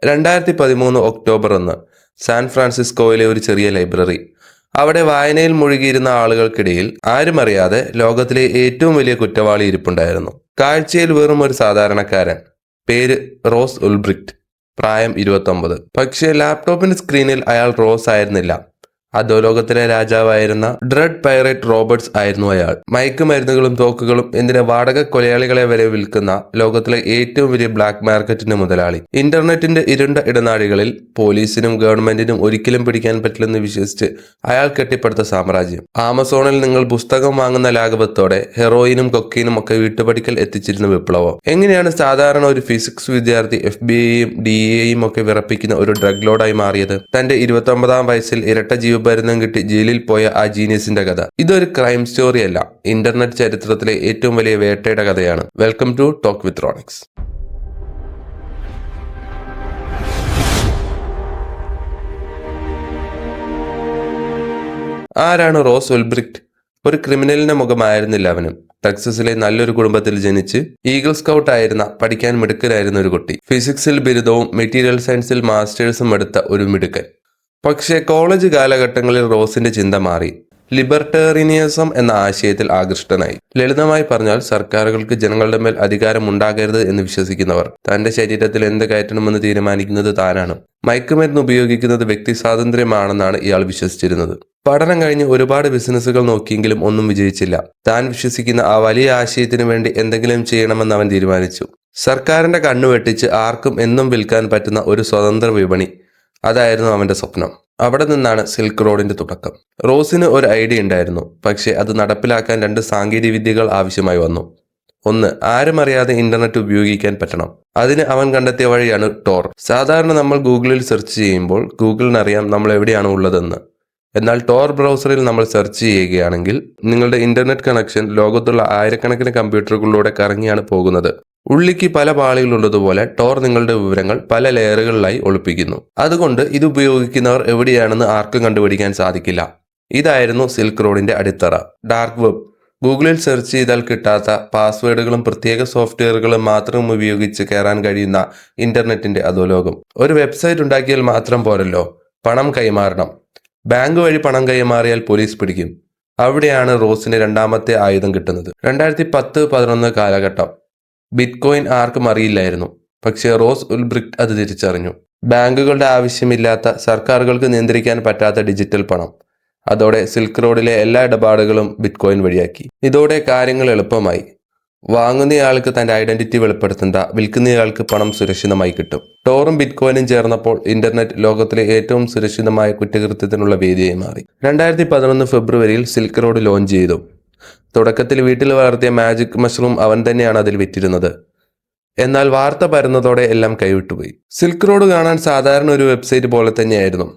2013 October 1 San ഫ്രാൻസിസ്കോയിലെ ഒരു ചെറിയ library. അവിടെ വായനയിൽ മുഴുകിയിരുന്ന ആളുകൾക്കിടയിൽ ആരുമറിയാതെ ലോകത്തിലെ ഏറ്റവും വലിയ കുറ്റവാളി ഇരിപ്പുണ്ടായിരുന്നു. കാഴ്ചയിൽ വെറും ഒരു സാധാരണക്കാരൻ. പേര് റോസ് ഉൾബ്രിക്റ്റ്. പ്രായം 29. പക്ഷേ ലാപ്ടോപ്പിന്റെ സ്ക്രീനിൽ അയാൾ റോസ് ആയിരുന്നില്ല. അധോലോകത്തിലെ രാജാവായിരുന്ന ഡ്രഡ് പൈറേറ്റ് റോബർട്ട്സ് ആയിരുന്നു അയാൾ. മയക്കുമരുന്നുകളും തോക്കുകളും എന്തിന് വാടക കൊലയാളികളെ വരെ വിൽക്കുന്ന ലോകത്തിലെ ഏറ്റവും വലിയ ബ്ലാക്ക് മാർക്കറ്റിന്റെ മുതലാളി. ഇന്റർനെറ്റിന്റെ ഇരുണ്ട ഇടനാഴികളിൽ പോലീസിനും ഗവൺമെന്റിനും ഒരിക്കലും പിടിക്കാൻ പറ്റില്ലെന്ന് വിശ്വസിച്ച് അയാൾ കെട്ടിപ്പടുത്ത സാമ്രാജ്യം. ആമസോണിൽ നിങ്ങൾ പുസ്തകം വാങ്ങുന്ന ലാഘവത്തോടെ ഹെറോയിനും കൊക്കീനും ഒക്കെ വീട്ടുപടിക്കൽ എത്തിച്ചിരുന്ന വിപ്ലവം. എങ്ങനെയാണ് സാധാരണ ഒരു ഫിസിക്സ് വിദ്യാർത്ഥി FBI-യെയും DEA-യും ഒക്കെ വിറപ്പിക്കുന്ന ഒരു ഡ്രഗ് ലോഡായി മാറിയത്? തന്റെ 29-ാം വയസ്സിൽ ഇരട്ട ജീവപര്യന്തം കിട്ടി ജയിലിൽ പോയ ആ ജീനിയസിന്റെ കഥ. ഇതൊരു ക്രൈം സ്റ്റോറി അല്ല, ഇന്റർനെറ്റ് ചരിത്രത്തിലെ ഏറ്റവും വലിയ വേട്ടയുടെ കഥയാണ്. Welcome to talk with Ronix. ആരാണ് റോസ് ഉൾബ്രിക്റ്റ്? ഒരു ക്രിമിനലിന്റെ മുഖമായിരുന്നില്ല അവനും. ടെക്സസിലെ നല്ലൊരു കുടുംബത്തിൽ ജനിച്ച് ഈഗിൾ സ്കൗട്ട് ആയിരുന്ന, പഠിക്കാൻ മിടുക്കനായിരുന്ന ഒരു കുട്ടി. ഫിസിക്സിൽ ബിരുദവും മെറ്റീരിയൽ സയൻസിൽ മാസ്റ്റേഴ്സും എടുത്ത ഒരു മിടുക്കൻ. പക്ഷേ കോളേജ് കാലഘട്ടങ്ങളിൽ റോസിന്റെ ചിന്ത മാറി. ലിബർട്ടേറിയനിസം എന്ന ആശയത്തിൽ ആകൃഷ്ടനായി. ലളിതമായി പറഞ്ഞാൽ സർക്കാരുകൾക്ക് ജനങ്ങളുടെ മേൽ അധികാരം ഉണ്ടാകരുത് എന്ന് വിശ്വസിക്കുന്നവർ. തന്റെ ശരീരത്തിൽ എന്ത് കയറ്റണമെന്ന് തീരുമാനിക്കുന്നത് താനാണ്. മയക്കുമരുന്ന് ഉപയോഗിക്കുന്നത് വ്യക്തി സ്വാതന്ത്ര്യമാണെന്നാണ് ഇയാൾ വിശ്വസിച്ചിരുന്നത്. പഠനം കഴിഞ്ഞ് ഒരുപാട് ബിസിനസ്സുകൾ നോക്കിയെങ്കിലും ഒന്നും വിജയിച്ചില്ല. താൻ വിശ്വസിക്കുന്ന ആ വലിയ ആശയത്തിനു വേണ്ടി എന്തെങ്കിലും ചെയ്യണമെന്ന് അവൻ തീരുമാനിച്ചു. സർക്കാരിന്റെ കണ്ണു വെട്ടിച്ച് ആർക്കും എന്നും വിൽക്കാൻ പറ്റുന്ന ഒരു സ്വതന്ത്ര വിപണി. അതായിരുന്നു അവന്റെ സ്വപ്നം. അവിടെ നിന്നാണ് സിൽക്ക് റോഡിന്റെ തുടക്കം. റോസിന് ഒരു ഐഡിയ ഉണ്ടായിരുന്നു. പക്ഷെ അത് നടപ്പിലാക്കാൻ 2 സാങ്കേതിക വിദ്യകൾ ആവശ്യമായി വന്നു. ഒന്ന്, ആരും അറിയാതെ ഇന്റർനെറ്റ് ഉപയോഗിക്കാൻ പറ്റണം. അതിന് അവൻ കണ്ടെത്തിയ വഴിയാണ് ടോർ. സാധാരണ നമ്മൾ ഗൂഗിളിൽ സെർച്ച് ചെയ്യുമ്പോൾ ഗൂഗിളിനറിയാം നമ്മൾ എവിടെയാണ് ഉള്ളതെന്ന്. എന്നാൽ ടോർ ബ്രൗസറിൽ നമ്മൾ സെർച്ച് ചെയ്യുകയാണെങ്കിൽ നിങ്ങളുടെ ഇന്റർനെറ്റ് കണക്ഷൻ ലോകത്തുള്ള ആയിരക്കണക്കിന് കമ്പ്യൂട്ടറുകളിലൂടെ കറങ്ങിയാണ് പോകുന്നത്. ഉള്ളിക്ക് പല പാളികളുള്ളതുപോലെ ടോർ നിങ്ങളുടെ വിവരങ്ങൾ പല ലെയറുകളിലായി ഒളിപ്പിക്കുന്നു. അതുകൊണ്ട് ഇത് ഉപയോഗിക്കുന്നവർ എവിടെയാണെന്ന് ആർക്കും കണ്ടുപിടിക്കാൻ സാധിക്കില്ല. ഇതായിരുന്നു സിൽക്ക് റോഡിന്റെ അടിത്തറ. Dark web. ഗൂഗിളിൽ സെർച്ച് ചെയ്താൽ കിട്ടാത്ത പാസ്വേഡുകളും പ്രത്യേക സോഫ്റ്റ്വെയറുകളും മാത്രം ഉപയോഗിച്ച് കയറാൻ കഴിയുന്ന ഇന്റർനെറ്റിന്റെ അധോലോകം. ഒരു വെബ്സൈറ്റ് ഉണ്ടാക്കിയാൽ മാത്രം പോരല്ലോ, പണം കൈമാറണം. ബാങ്ക് വഴി പണം കൈമാറിയാൽ പോലീസ് പിടിക്കും. അവിടെയാണ് റോസിന്റെ രണ്ടാമത്തെ ആയുധം കിട്ടുന്നത്. 2010-11 കാലഘട്ടം. ബിറ്റ്കോയിൻ ആർക്കും അറിയില്ലായിരുന്നു. പക്ഷേ റോസ് ഉൾബ്രിക്റ്റ് അത് തിരിച്ചറിഞ്ഞു. ബാങ്കുകളുടെ ആവശ്യമില്ലാത്ത, സർക്കാരുകൾക്ക് നിയന്ത്രിക്കാൻ പറ്റാത്ത ഡിജിറ്റൽ പണം. അതോടെ സിൽക്ക് റോഡിലെ എല്ലാ ഇടപാടുകളും ബിറ്റ്കോയിൻ വഴിയാക്കി. ഇതോടെ കാര്യങ്ങൾ എളുപ്പമായി. വാങ്ങുന്നയാൾക്ക് തന്റെ ഐഡന്റിറ്റി വെളിപ്പെടുത്തേണ്ട, വിൽക്കുന്നയാൾക്ക് പണം സുരക്ഷിതമായി കിട്ടും. ടോറും ബിറ്റ്കോയിനും ചേർന്നപ്പോൾ ഇന്റർനെറ്റ് ലോകത്തിലെ ഏറ്റവും സുരക്ഷിതമായ കുറ്റകൃത്യത്തിനുള്ള വേദിയായി മാറി. 2011 ഫെബ്രുവരിയിൽ സിൽക്ക് റോഡ് ലോഞ്ച് ചെയ്തു. തുടക്കത്തിൽ വീട്ടിൽ വളർത്തിയ മാജിക് മഷ്റൂം അവൻ തന്നെയാണ് അതിൽ വിറ്റിരുന്നത്. എന്നാൽ വാർത്ത പരന്നതോടെ എല്ലാം കൈവിട്ടുപോയി. സിൽക്ക് റോഡ് കാണാൻ സാധാരണ ഒരു വെബ്സൈറ്റ് പോലെ തന്നെയായിരുന്നു.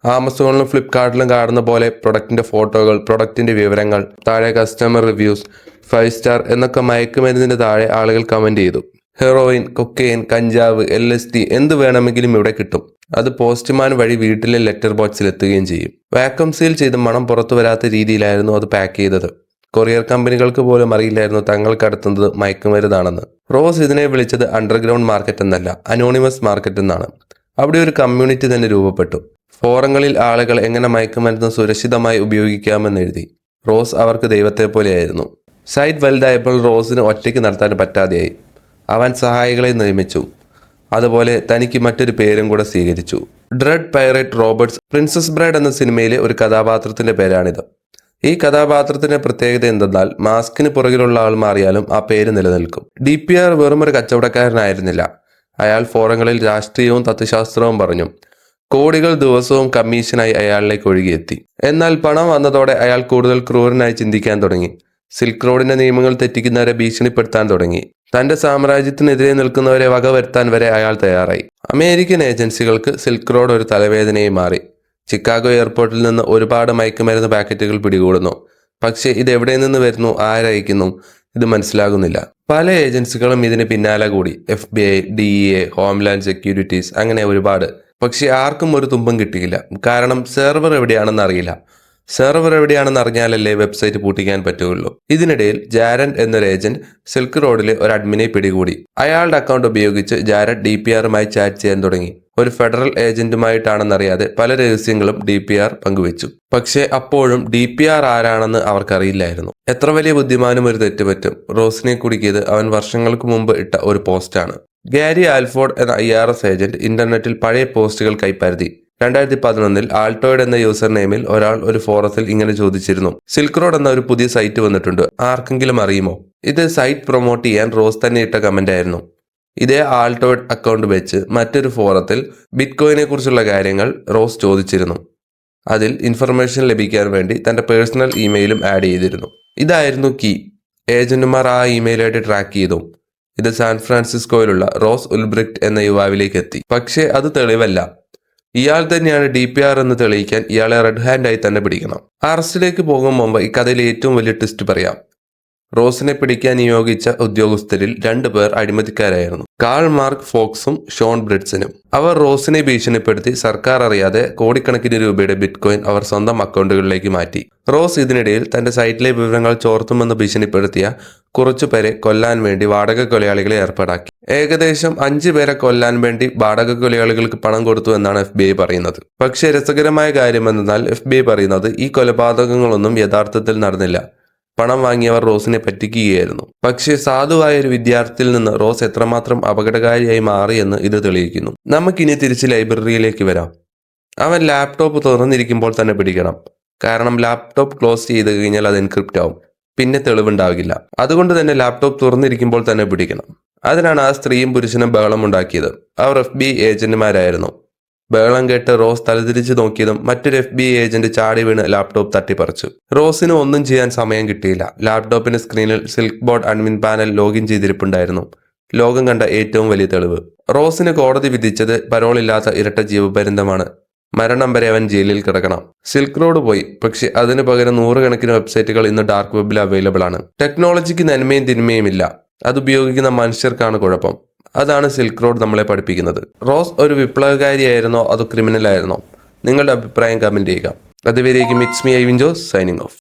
ആമസോണിലും ഫ്ലിപ്കാർട്ടിലും കാണുന്ന പോലെ പ്രൊഡക്റ്റിന്റെ ഫോട്ടോകൾ, പ്രൊഡക്റ്റിന്റെ വിവരങ്ങൾ, താഴെ കസ്റ്റമർ റിവ്യൂസ്, 5 സ്റ്റാർ എന്നൊക്കെ മയക്കുമരുന്നിന്റെ താഴെ ആളുകൾ കമന്റ് ചെയ്തു. ഹെറോയിൻ, കൊക്കെയിൻ, കഞ്ചാവ്, LSD എന്ത് വേണമെങ്കിലും ഇവിടെ കിട്ടും. അത് പോസ്റ്റ്മാൻ വഴി വീട്ടിലെ ലെറ്റർ ബോക്സിൽ എത്തുകയും ചെയ്യും. വാക്വം സീൽ ചെയ്ത് മണം പുറത്തു വരാത്ത രീതിയിലായിരുന്നു അത് പാക്ക് ചെയ്തത്. കൊറിയർ കമ്പനികൾക്ക് പോലും അറിയില്ലായിരുന്നു തങ്ങൾ കടത്തുന്നത് മയക്കുമരുന്നാണെന്ന്. റോസ് ഇതിനെ വിളിച്ചത് അണ്ടർഗ്രൗണ്ട് മാർക്കറ്റ് എന്നല്ല, അനോണിമസ് മാർക്കറ്റ് എന്നാണ്. അവിടെ ഒരു കമ്മ്യൂണിറ്റി തന്നെ രൂപപ്പെട്ടു. ഫോറങ്ങളിൽ ആളുകൾ എങ്ങനെ മയക്കുമരുന്ന് സുരക്ഷിതമായി ഉപയോഗിക്കാമെന്ന് എഴുതി. റോസ് അവർക്ക് ദൈവത്തെ പോലെയായിരുന്നു. സൈറ്റ് വലുതായപ്പോൾ റോസിന് ഒറ്റയ്ക്ക് നടത്താൻ പറ്റാതെയായി. അവൻ സഹായികളെ നിയമിച്ചു. അതുപോലെ തനിക്ക് മറ്റൊരു പേരും കൂടെ സ്വീകരിച്ചു. ഡ്രഡ് പൈറേറ്റ് റോബർട്ട്സ്. പ്രിൻസസ് ബ്രൈഡ് എന്ന സിനിമയിലെ ഒരു കഥാപാത്രത്തിന്റെ പേരാണിത്. ഈ കഥാപാത്രത്തിന്റെ പ്രത്യേകത എന്തെന്നാൽ മാസ്കിന് പുറകിലുള്ള ആൾ മാറിയാലും ആ പേര് നിലനിൽക്കും. DPR വെറും ഒരു കച്ചവടക്കാരനായിരുന്നില്ല. അയാൾ ഫോറങ്ങളിൽ രാഷ്ട്രീയവും തത്വശാസ്ത്രവും പറഞ്ഞു. കോടികൾ ദിവസവും കമ്മീഷനായി അയാളിലേക്ക് ഒഴുകിയെത്തി. എന്നാൽ പണം വന്നതോടെ അയാൾ കൂടുതൽ ക്രൂരനായി ചിന്തിക്കാൻ തുടങ്ങി. സിൽക്ക് റോഡിന്റെ നിയമങ്ങൾ തെറ്റിക്കുന്നവരെ ഭീഷണിപ്പെടുത്താൻ തുടങ്ങി. തന്റെ സാമ്രാജ്യത്തിനെതിരെ നിൽക്കുന്നവരെ വകവരുത്താൻ വരെ അയാൾ തയ്യാറായി. അമേരിക്കൻ ഏജൻസികൾക്ക് സിൽക്ക് റോഡ് ഒരു തലവേദനയായി മാറി. ചിക്കാഗോ എയർപോർട്ടിൽ നിന്ന് ഒരുപാട് മയക്കുമരുന്ന് പാക്കറ്റുകൾ പിടികൂടുന്നു. പക്ഷേ ഇത് എവിടെ നിന്ന് വരുന്നു, ആരയക്കുന്നു, ഇത് മനസ്സിലാകുന്നില്ല. പല ഏജൻസികളും ഇതിന് പിന്നാലെ കൂടി. FBI, DEA, ഹോംലാൻഡ് സെക്യൂരിറ്റീസ്, അങ്ങനെ ഒരുപാട്. പക്ഷെ ആർക്കും ഒരു തുമ്പം കിട്ടിയില്ല. കാരണം സെർവർ എവിടെയാണെന്ന് അറിയില്ല. സെർവർ എവിടെയാണെന്ന് അറിഞ്ഞാലല്ലേ വെബ്സൈറ്റ് പൂട്ടിക്കാൻ പറ്റുകയുള്ളൂ. ഇതിനിടയിൽ ജാരൻ എന്നൊരു ഏജന്റ് സിൽക്ക് റോഡിലെ ഒരു അഡ്മിനെ പിടികൂടി. അയാളുടെ അക്കൗണ്ട് ഉപയോഗിച്ച് ജാരൻ DPRമായി ചാറ്റ് ചെയ്യാൻ തുടങ്ങി. ഒരു ഫെഡറൽ ഏജന്റുമായിട്ടാണെന്നറിയാതെ പല രഹസ്യങ്ങളും DPR പങ്കുവച്ചു. പക്ഷേ അപ്പോഴും DPR ആരാണെന്ന് അവർക്കറിയില്ലായിരുന്നു. എത്ര വലിയ ബുദ്ധിമാനും ഒരു തെറ്റ് പറ്റും. റോസിനെ കുടുക്കിയത് അവൻ വർഷങ്ങൾക്ക് മുമ്പ് ഇട്ട ഒരു പോസ്റ്റാണ്. ഗാരി ആൽഫോർഡ് എന്ന IRS ഏജന്റ് ഇന്റർനെറ്റിൽ പഴയ പോസ്റ്റുകൾ കൈപ്പരതി. 2011 ആൾട്ടോയിഡ് എന്ന യൂസർ നെയിമിൽ ഒരാൾ ഒരു ഫോറത്തിൽ ഇങ്ങനെ ചോദിച്ചിരുന്നു: സിൽക്ക് റോഡ് എന്ന ഒരു പുതിയ സൈറ്റ് വന്നിട്ടുണ്ട്, ആർക്കെങ്കിലും അറിയുമോ? ഇത് സൈറ്റ് പ്രൊമോട്ട് ചെയ്യാൻ റോസ് തന്നെ ഇട്ട കമന്റ് ആയിരുന്നു. ഇതേ ആൾട്ടോയിഡ് അക്കൗണ്ട് വെച്ച് മറ്റൊരു ഫോറത്തിൽ ബിറ്റ്കോയിനെ കുറിച്ചുള്ള കാര്യങ്ങൾ റോസ് ചോദിച്ചിരുന്നു. അതിൽ ഇൻഫർമേഷൻ ലഭിക്കാൻ വേണ്ടി തന്റെ പേഴ്സണൽ ഇമെയിലും ആഡ് ചെയ്തിരുന്നു. ഇതായിരുന്നു കീ. ഏജന്റുമാർ ആ ഇമെയിൽ ഐഡി ട്രാക്ക് ചെയ്തു. ഇത് സാൻ ഫ്രാൻസിസ്കോയിലുള്ള റോസ് ഉൽബ്രിക്റ്റ് എന്ന യുവാവിലേക്ക് എത്തി. പക്ഷേ അത് തെളിവല്ല. ഇയാൾ തന്നെയാണ് DPR എന്ന് തെളിയിക്കാൻ ഇയാളെ റെഡ് ഹാൻഡായി തന്നെ പിടിക്കണം. അറസ്റ്റിലേക്ക് പോകും മുമ്പ് ഈ കഥയിലെ ഏറ്റവും വലിയ ട്വിസ്റ്റ് പറയാം. റോസിനെ പിടിക്കാൻ നിയോഗിച്ച ഉദ്യോഗസ്ഥരിൽ 2 പേർ അഴിമതിക്കാരായിരുന്നു. കാൾ മാർക്ക് ഫോക്സും ഷോൺ ബ്രിഡ്സനും. അവർ റോസിനെ ഭീഷണിപ്പെടുത്തി സർക്കാർ അറിയാതെ കോടിക്കണക്കിന് രൂപയുടെ ബിറ്റ്കോയിൻ അവർ സ്വന്തം അക്കൗണ്ടുകളിലേക്ക് മാറ്റി. റോസ് ഇതിനിടയിൽ തന്റെ സൈറ്റിലെ വിവരങ്ങൾ ചോർത്തുമെന്ന് ഭീഷണിപ്പെടുത്തിയ കുറച്ചുപേരെ കൊല്ലാൻ വേണ്ടി വാടക കൊലയാളികളെ ഏർപ്പാടാക്കി. ഏകദേശം 5 പേരെ കൊല്ലാൻ വേണ്ടി വാടക കൊലയാളികൾക്ക് പണം കൊടുത്തു എന്നാണ് FBI പറയുന്നത്. പക്ഷേ രസകരമായ കാര്യമെന്നാൽ FBI പറയുന്നത് ഈ കൊലപാതകങ്ങളൊന്നും യഥാർത്ഥത്തിൽ നടന്നില്ല. പണം വാങ്ങിയവർ റോസിനെ പറ്റിക്കുകയായിരുന്നു. പക്ഷേ സാധുവായ ഒരു വിദ്യാർത്ഥിയിൽ നിന്ന് റോസ് എത്രമാത്രം അപകടകാരിയായി മാറിയെന്ന് ഇത് തെളിയിക്കുന്നു. നമുക്കിനി തിരിച്ച് ലൈബ്രറിയിലേക്ക് വരാം. അവൻ ലാപ്ടോപ്പ് തുറന്നിരിക്കുമ്പോൾ തന്നെ പിടിക്കണം. കാരണം ലാപ്ടോപ്പ് ക്ലോസ് ചെയ്ത് കഴിഞ്ഞാൽ അത് എൻക്രിപ്റ്റ് ആവും. പിന്നെ തെളിവുണ്ടാവില്ല. അതുകൊണ്ട് തന്നെ ലാപ്ടോപ്പ് തുറന്നിരിക്കുമ്പോൾ തന്നെ പിടിക്കണം. അതിനാണ് ആ സ്ത്രീയും പുരുഷനും ബഹളം ഉണ്ടാക്കിയത്. അവർ FBI ഏജന്റുമാരായിരുന്നു. ബഹളം കേട്ട് റോസ് തലതിരിച്ചു നോക്കിയതും മറ്റൊരു FBI ഏജന്റ് ചാടി വീണ് ലാപ്ടോപ്പ് തട്ടിപ്പറിച്ചു. റോസിന് ഒന്നും ചെയ്യാൻ സമയം കിട്ടിയില്ല. ലാപ്ടോപ്പിന്റെ സ്ക്രീനിൽ Silk Road admin panel login ചെയ്തിരിപ്പുണ്ടായിരുന്നു. ലോകം കണ്ട ഏറ്റവും വലിയ തെളിവ്. റോസിന് കോടതി വിധിച്ചത് പരോളില്ലാത്ത ഇരട്ട ജീവപര്യന്തമാണ്. മരണം വരെ അവൻ ജയിലിൽ കിടക്കണം. സിൽക്ക് റോഡ് പോയി, പക്ഷെ അതിനു പകരം 100 കണക്കിന് വെബ്സൈറ്റുകൾ ഇന്ന് ഡാർക്ക് വെബിൽ അവൈലബിൾ ആണ്. ടെക്നോളജിക്ക് നന്മയും തിന്മയും ഇല്ല, അതുപയോഗിക്കുന്ന മനുഷ്യർക്കാണ് കുഴപ്പം. അതാണ് സിൽക്ക് റോഡ് നമ്മളെ പഠിപ്പിക്കുന്നത്. റോസ് ഒരു വിപ്ലവകാരിയായിരുന്നോ അതോ ക്രിമിനൽ ആയിരുന്നോ? നിങ്ങളുടെ അഭിപ്രായം കമന്റ് ചെയ്യുക. അതുവരേക്കും it's me Ivin Jose signing of.